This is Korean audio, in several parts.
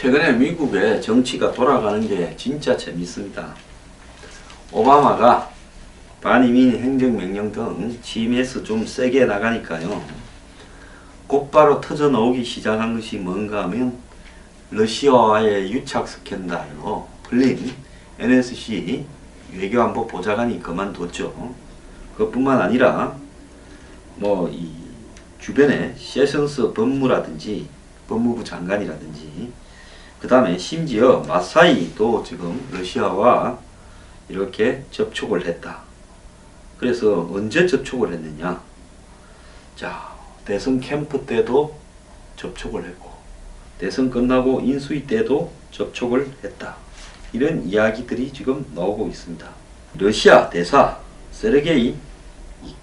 최근에 미국의 정치가 돌아가는 게 진짜 재밌습니다. 오바마가 반이민 행정명령 등 취임해서 좀 세게 나가니까요. 곧바로 터져 나오기 시작한 것이 뭔가 하면 러시아와의 유착 스캔들로 풀린 NSC 외교안보 보좌관이 그만뒀죠. 그것뿐만 아니라 이 주변에 세션스 법무라든지 법무부 장관이라든지 그 다음에 심지어 마사이도 지금 러시아와 이렇게 접촉을 했다. 그래서 언제 접촉을 했느냐? 자, 대선 캠프 때도 접촉을 했고 대선 끝나고 인수위 때도 접촉을 했다. 이런 이야기들이 지금 나오고 있습니다. 러시아 대사 세르게이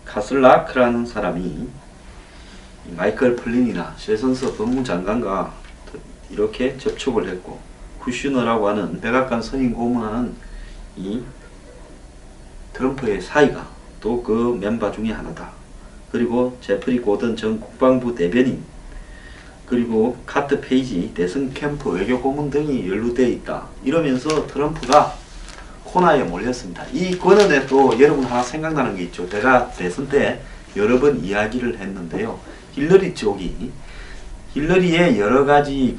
카슬라크라는 사람이 마이클 플린이나 셰선서 법무장관과 이렇게 접촉을 했고 쿠슈너라고 하는 백악관 선임 고문하는 이 트럼프의 사이가 또 그 멤버 중에 하나다. 그리고 제프리 고든 전 국방부 대변인 그리고 카트 페이지 대선 캠프 외교 고문 등이 연루되어 있다. 이러면서 트럼프가 코너에 몰렸습니다. 이 권한에 또 여러분 하나 생각나는 게 있죠. 제가 대선 때 여러 번 이야기를 했는데요. 힐러리 쪽이 힐러리의 여러 가지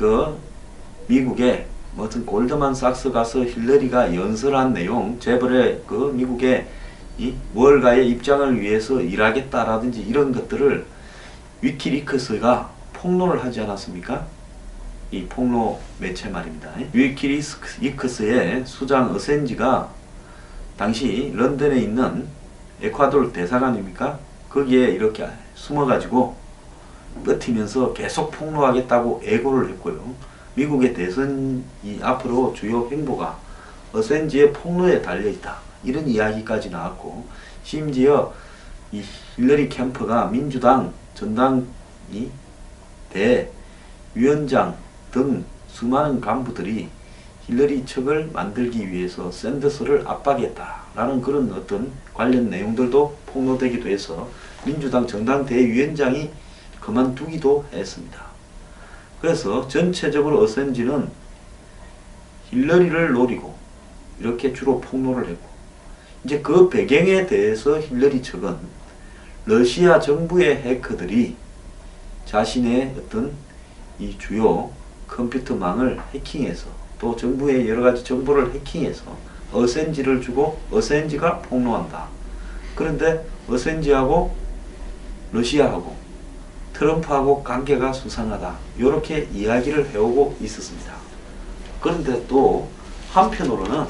미국의 무슨 골드만삭스 가서 힐러리가 연설한 내용, 재벌의 미국의 이 월가의 입장을 위해서 일하겠다라든지 이런 것들을 위키리크스가 폭로를 하지 않았습니까? 이 폭로 매체 말입니다. 위키리크스의 수장 어센지가 당시 런던에 있는 에콰도르 대사관입니까? 거기에 이렇게 숨어가지고 버티면서 계속 폭로하겠다고 애고를 했고요. 미국의 대선이 앞으로 주요 행보가 어센지의 폭로에 달려있다. 이런 이야기까지 나왔고 심지어 이 힐러리 캠프가 민주당 전당이 대위원장 등 수많은 간부들이 힐러리 측을 만들기 위해서 샌더스를 압박했다라는 그런 어떤 관련 내용들도 폭로되기도 해서 민주당 정당 대위원장이 그만두기도 했습니다. 그래서 전체적으로 어센지는 힐러리를 노리고 이렇게 주로 폭로를 했고 이제 그 배경에 대해서 힐러리 측은 러시아 정부의 해커들이 자신의 어떤 이 주요 컴퓨터망을 해킹해서 또 정부의 여러가지 정보를 해킹해서 어센지를 주고 어센지가 폭로한다. 그런데 어센지하고 러시아하고 트럼프하고 관계가 수상하다. 이렇게 이야기를 해오고 있었습니다. 그런데 또 한편으로는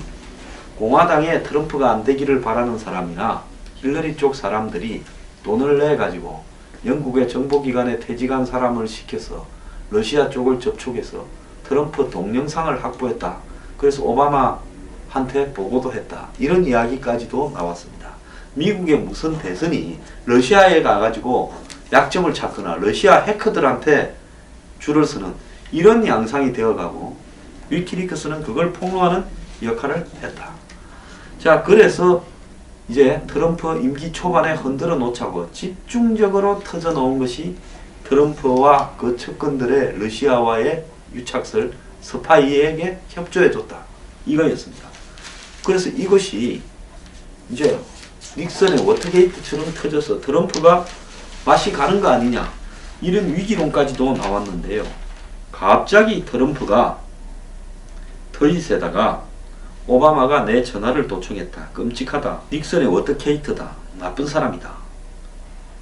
공화당에 트럼프가 안 되기를 바라는 사람이나 힐러리 쪽 사람들이 돈을 내 가지고 영국의 정보기관에 퇴직한 사람을 시켜서 러시아 쪽을 접촉해서 트럼프 동영상을 확보했다. 그래서 오바마한테 보고도 했다. 이런 이야기까지도 나왔습니다. 미국의 무슨 대선이 러시아에 가가지고 약점을 찾거나 러시아 해커들한테 줄을 서는 이런 양상이 되어가고 위키리크스는 그걸 폭로하는 역할을 했다. 자, 그래서 이제 트럼프 임기 초반에 흔들어 놓자고 집중적으로 터져 나온 것이 트럼프와 그 측근들의 러시아와의 유착설 스파이에게 협조해줬다. 이거였습니다. 그래서 이것이 이제 닉슨의 워터게이트처럼 터져서 트럼프가 맛이 가는 거 아니냐 이런 위기론까지도 나왔는데요. 갑자기 트럼프가 트윗에다가 오바마가 내 전화를 도청했다. 끔찍하다. 닉슨의 워터게이트다. 나쁜 사람이다.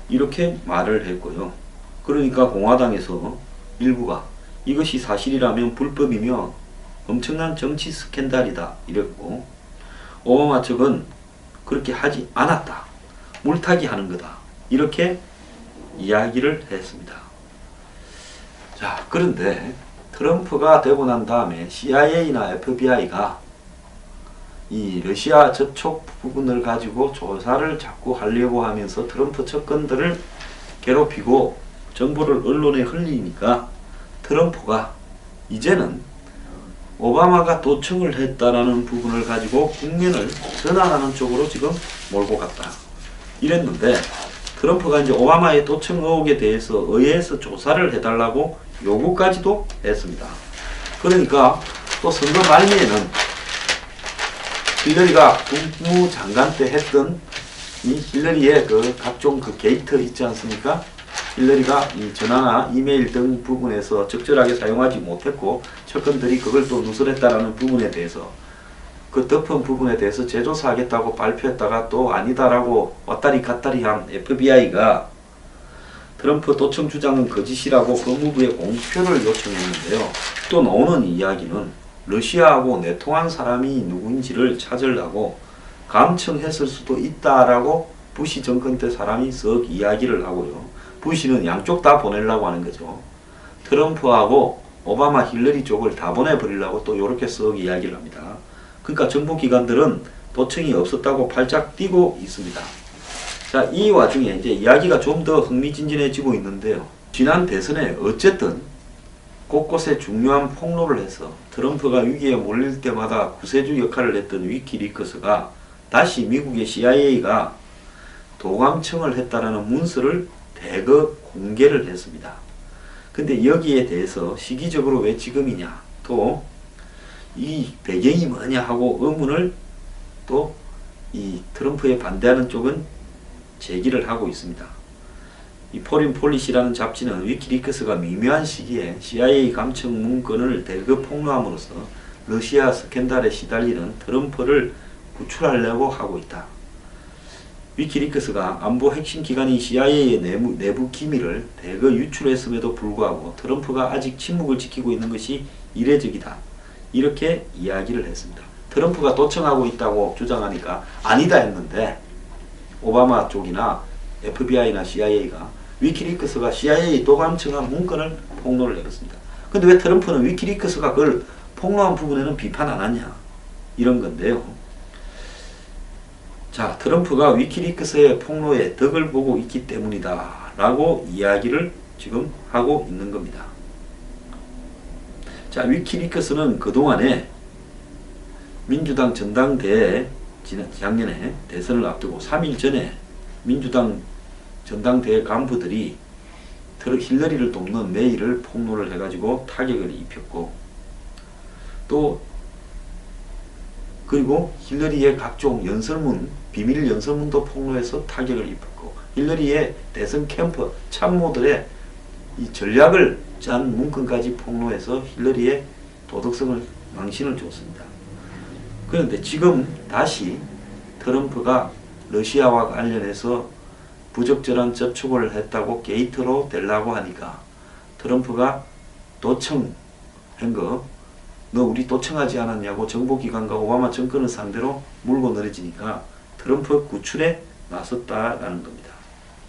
이렇게 말을 했고요. 그러니까 공화당에서 일부가 이것이 사실이라면 불법이며 엄청난 정치 스캔들이다. 이랬고 오바마 측은 그렇게 하지 않았다. 물타기 하는 거다. 이렇게 이야기를 했습니다. 자, 그런데 트럼프가 되고 난 다음에 CIA나 FBI가 이 러시아 접촉 부분을 가지고 조사를 자꾸 하려고 하면서 트럼프 측근들을 괴롭히고 정보를 언론에 흘리니까 트럼프가 이제는 오바마가 도청을 했다라는 부분을 가지고 국면을 전환하는 쪽으로 지금 몰고 갔다. 이랬는데 트럼프가 이제 오바마의 도청 의혹에 대해서 의회에서 조사를 해달라고 요구까지도 했습니다. 그러니까 또 선거 말미에는 힐러리가 국무장관 때 했던 이 힐러리의 그 각종 그 게이트 있지 않습니까? 힐러리가 이 전화나 이메일 등 부분에서 적절하게 사용하지 못했고 측근들이 그걸 또 누설했다라는 부분에 대해서 그 덮은 부분에 대해서 재조사하겠다고 발표했다가 또 아니다라고 왔다리 갔다리 한 FBI가 트럼프 도청 주장은 거짓이라고 법무부에 공표를 요청했는데요. 또 나오는 이야기는 러시아하고 내통한 사람이 누구인지를 찾으려고 감청했을 수도 있다라고 부시 정권 때 사람이 썩 이야기를 하고요. 부시는 양쪽 다 보내려고 하는 거죠. 트럼프하고 오바마 힐러리 쪽을 다 보내버리려고 또 이렇게 썩 이야기를 합니다. 그러니까 정보기관들은 도청이 없었다고 팔짝 뛰고 있습니다. 자, 이 와중에 이제 이야기가 좀 더 흥미진진해지고 있는데요. 지난 대선에 어쨌든 곳곳에 중요한 폭로를 해서 트럼프가 위기에 몰릴 때마다 구세주 역할을 했던 위키리크스가 다시 미국의 CIA가 도감청을 했다라는 문서를 대거 공개를 했습니다. 근데 여기에 대해서 시기적으로 왜 지금이냐, 또 이 배경이 뭐냐 하고 의문을 또 이 트럼프에 반대하는 쪽은 제기를 하고 있습니다. 이 포린 폴리시라는 잡지는 위키리크스가 미묘한 시기에 CIA 감청 문건을 대거 폭로함으로써 러시아 스캔들에 시달리는 트럼프를 구출하려고 하고 있다. 위키리크스가 안보 핵심 기관인 CIA의 내부 기밀을 대거 유출했음에도 불구하고 트럼프가 아직 침묵을 지키고 있는 것이 이례적이다. 이렇게 이야기를 했습니다. 트럼프가 도청하고 있다고 주장하니까 아니다 했는데 오바마 쪽이나 FBI나 CIA가 위키리크스가 CIA 도감청한 문건을 폭로를 해봤습니다. 근데 왜 트럼프는 위키리크스가 그걸 폭로한 부분에는 비판 안 하냐, 이런 건데요. 자, 트럼프가 위키리크스의 폭로에 덕을 보고 있기 때문이다 라고 이야기를 지금 하고 있는 겁니다. 자, 위키리크스는 그동안에 민주당 전당대회 작년에 대선을 앞두고 3일 전에 민주당 전당대회 간부들이 힐러리를 돕는 메일을 폭로를 해가지고 타격을 입혔고, 또 그리고 힐러리의 각종 연설문, 비밀 연설문도 폭로해서 타격을 입혔고, 힐러리의 대선 캠프 참모들의 이 전략을 짠 문건까지 폭로해서 힐러리의 도덕성을 망신을 줬습니다. 그런데 지금 다시 트럼프가 러시아와 관련해서 부적절한 접촉을 했다고 게이트로 되려고 하니까 트럼프가 도청한 거, 너 우리 도청하지 않았냐고 정보기관과 오바마 정권을 상대로 물고 늘어지니까 트럼프 구출에 나섰다라는 겁니다.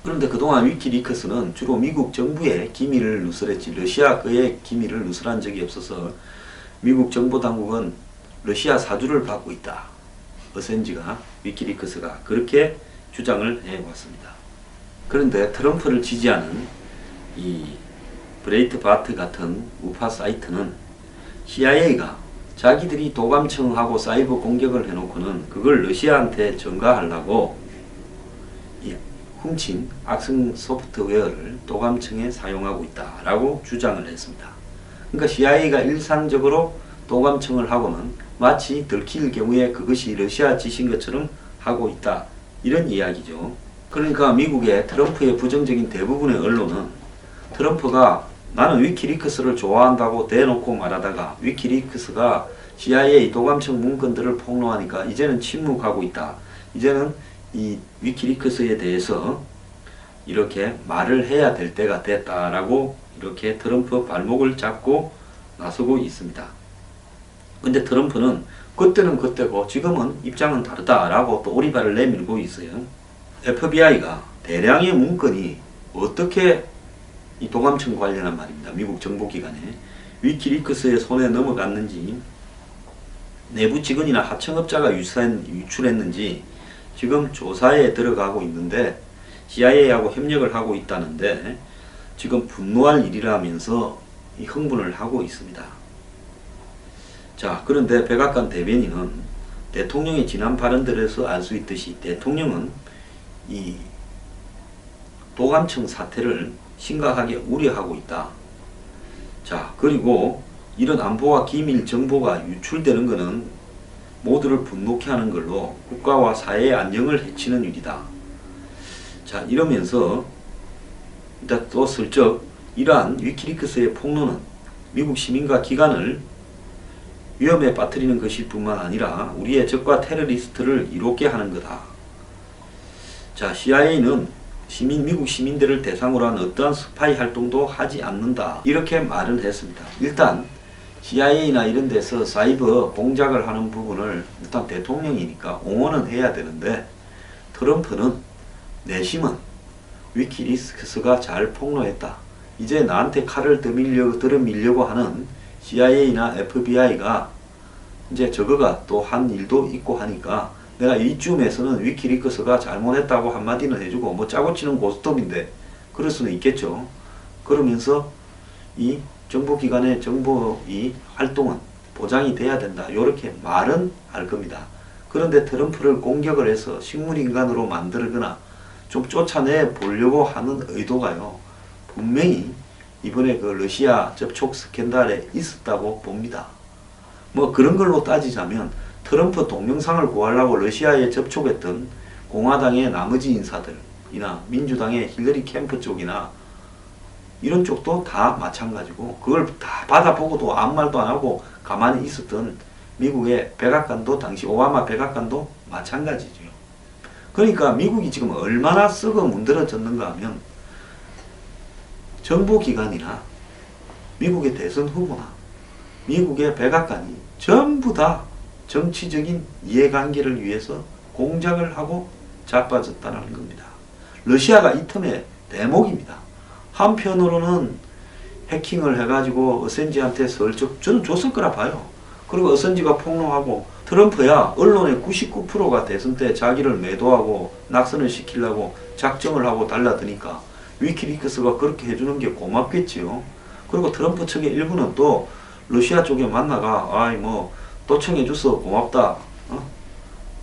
그런데 그동안 위키리크스는 주로 미국 정부의 기밀을 누설했지 러시아의 기밀을 누설한 적이 없어서 미국 정보당국은 러시아 사주를 받고 있다. 어센지가, 위키리크스가 그렇게 주장을 해왔습니다. 그런데 트럼프를 지지하는 이 브레이트바트 같은 우파 사이트는 CIA가 자기들이 도감청하고 사이버 공격을 해놓고는 그걸 러시아한테 전가하려고 이 훔친 악성 소프트웨어를 도감청에 사용하고 있다라고 주장을 했습니다. 그러니까 CIA가 일상적으로 도감청을 하고는 마치 들킬 경우에 그것이 러시아 짓인 것처럼 하고 있다, 이런 이야기죠. 그러니까 미국의 트럼프의 부정적인 대부분의 언론은 트럼프가 나는 위키리크스를 좋아한다고 대놓고 말하다가 위키리크스가 CIA 도감청 문건들을 폭로하니까 이제는 침묵하고 있다. 이제는 이 위키리크스에 대해서 이렇게 말을 해야 될 때가 됐다라고 이렇게 트럼프 발목을 잡고 나서고 있습니다. 근데 트럼프는 그때는 그때고 지금은 입장은 다르다라고 또 오리발을 내밀고 있어요. FBI가 대량의 문건이 어떻게 이 도감청 관련한 말입니다. 미국 정보기관에 위키리크스의 손에 넘어갔는지, 내부 직원이나 하청업자가 유출했는지 지금 조사에 들어가고 있는데 CIA하고 협력을 하고 있다는데 지금 분노할 일이라면서 이 흥분을 하고 있습니다. 자, 그런데 백악관 대변인은 대통령의 지난 발언들에서 알 수 있듯이 대통령은 이 도감청 사태를 심각하게 우려하고 있다. 자, 그리고 이런 안보와 기밀 정보가 유출되는 것은 모두를 분노케 하는 걸로 국가와 사회의 안정을 해치는 일이다. 자, 이러면서 일단 또 슬쩍 이러한 위키리크스의 폭로는 미국 시민과 기관을 위험에 빠뜨리는 것일 뿐만 아니라 우리의 적과 테러리스트를 이롭게 하는 거다. 자, CIA는 미국 시민들을 대상으로 한 어떠한 스파이 활동도 하지 않는다. 이렇게 말은 했습니다. 일단 CIA나 이런 데서 사이버 공작을 하는 부분을 일단 대통령이니까 옹호는 해야 되는데, 트럼프는 내심은 위키리크스가 잘 폭로했다. 이제 나한테 칼을 들어밀려고 하는 CIA나 FBI가 이제 저거가 또 한 일도 있고 하니까 내가 이쯤에서는 위키리크스가 잘못했다고 한마디는 해주고 뭐 짜고 치는 고스톱인데 그럴 수는 있겠죠. 그러면서 이 정보기관의 정보 이 활동은 보장이 돼야 된다. 이렇게 말은 할 겁니다. 그런데 트럼프를 공격을 해서 식물인간으로 만들거나 좀 쫓아내 보려고 하는 의도가요, 분명히 이번에 그 러시아 접촉 스캔들에 있었다고 봅니다. 뭐 그런 걸로 따지자면 트럼프 동영상을 구하려고 러시아에 접촉했던 공화당의 나머지 인사들이나 민주당의 힐러리 캠프 쪽이나 이런 쪽도 다 마찬가지고, 그걸 다 받아보고도 아무 말도 안 하고 가만히 있었던 미국의 백악관도, 당시 오바마 백악관도 마찬가지죠. 그러니까 미국이 지금 얼마나 썩어 문드러졌는가 하면 정보기관이나 미국의 대선 후보나 미국의 백악관이 전부 다 정치적인 이해관계를 위해서 공작을 하고 자빠졌다는 겁니다. 러시아가 이 틈에 대목입니다. 한편으로는 해킹을 해가지고 어센지한테 슬쩍 저는 줬을 거라 봐요. 그리고 어센지가 폭로하고 트럼프야 언론의 99%가 대선 때 자기를 매도하고 낙선을 시키려고 작정을 하고 달라드니까 위키리크스가 그렇게 해주는 게 고맙겠지요. 그리고 트럼프 측의 일부는 또 러시아 쪽에 만나가 아이 뭐 도청해줘서 고맙다.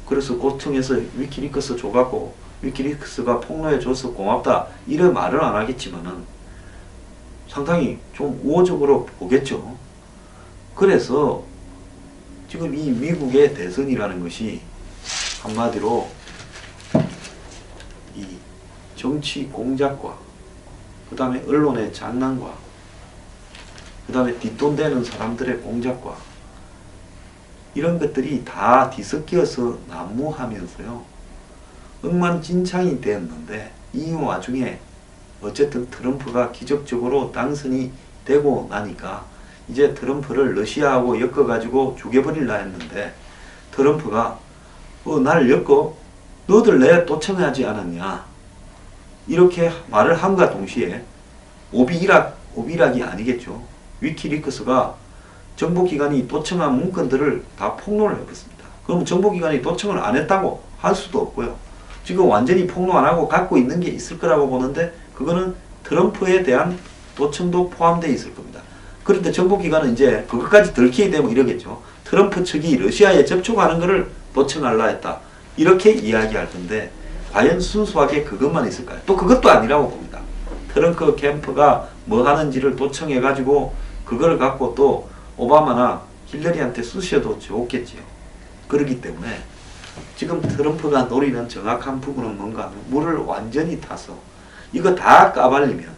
그래서 고청해서 위키리크스 줘갖고 위키리크스가 폭로해줘서 고맙다. 이런 말을 안 하겠지만은 상당히 좀 우호적으로 보겠죠. 그래서 지금 이 미국의 대선이라는 것이 한마디로 이 정치 공작과 그 다음에 언론의 장난과 그 다음에 뒷돈되는 사람들의 공작과 이런 것들이 다 뒤섞여서 난무하면서요, 엉망진창이 되었는데 이 와중에 어쨌든 트럼프가 기적적으로 당선이 되고 나니까 이제 트럼프를 러시아하고 엮어가지고 죽여버리려 했는데 트럼프가 나를 엮어 너들 내 도청하지 않았냐 이렇게 말을 함과 동시에 오비락이 아니겠죠. 위키리크스가 정보기관이 도청한 문건들을 다 폭로를 해봤습니다. 그럼 정보기관이 도청을 안 했다고 할 수도 없고요. 지금 완전히 폭로 안 하고 갖고 있는 게 있을 거라고 보는데 그거는 트럼프에 대한 도청도 포함되어 있을 겁니다. 그런데 정보기관은 이제 그것까지 들키게 되면 이러겠죠. 트럼프 측이 러시아에 접촉하는 것을 도청하려 했다. 이렇게 이야기할 건데 과연 순수하게 그것만 있을까요? 또 그것도 아니라고 봅니다. 트럼프 캠프가 뭐 하는지를 도청해가지고 그걸 갖고 또 오바마나 힐러리한테 쑤셔도 좋겠지요. 그렇기 때문에 지금 트럼프가 노리는 정확한 부분은 뭔가 하면 물을 완전히 타서 이거 다 까발리면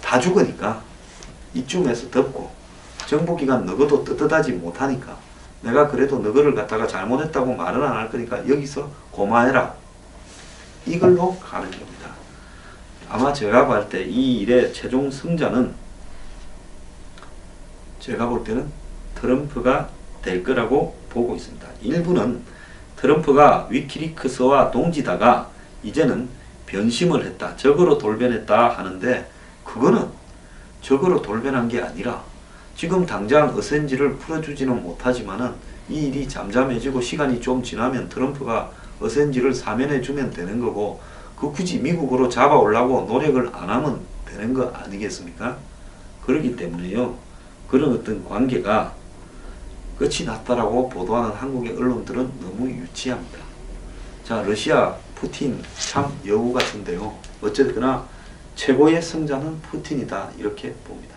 다 죽으니까 이쯤에서 덮고 정보기관 너거도 떳떳하지 못하니까 내가 그래도 너거를 갖다가 잘못했다고 말은 안 할 거니까 여기서 고마해라. 이걸로 가는 겁니다. 아마 제가 볼 때 이 일의 최종 승자는 제가 볼 때는 트럼프가 될 거라고 보고 있습니다. 일부는 트럼프가 위키리크스와 동지다가 이제는 변심을 했다. 적으로 돌변했다 하는데 그거는 적으로 돌변한 게 아니라 지금 당장 어센지를 풀어주지는 못하지만은 이 일이 잠잠해지고 시간이 좀 지나면 트럼프가 어센지를 사면해주면 되는 거고 그 굳이 미국으로 잡아오려고 노력을 안 하면 되는 거 아니겠습니까? 그렇기 때문에요. 그런 어떤 관계가 끝이 났다라고 보도하는 한국의 언론들은 너무 유치합니다. 자, 러시아 푸틴 참 여우 같은데요. 어쨌거나 최고의 승자는 푸틴이다 이렇게 봅니다.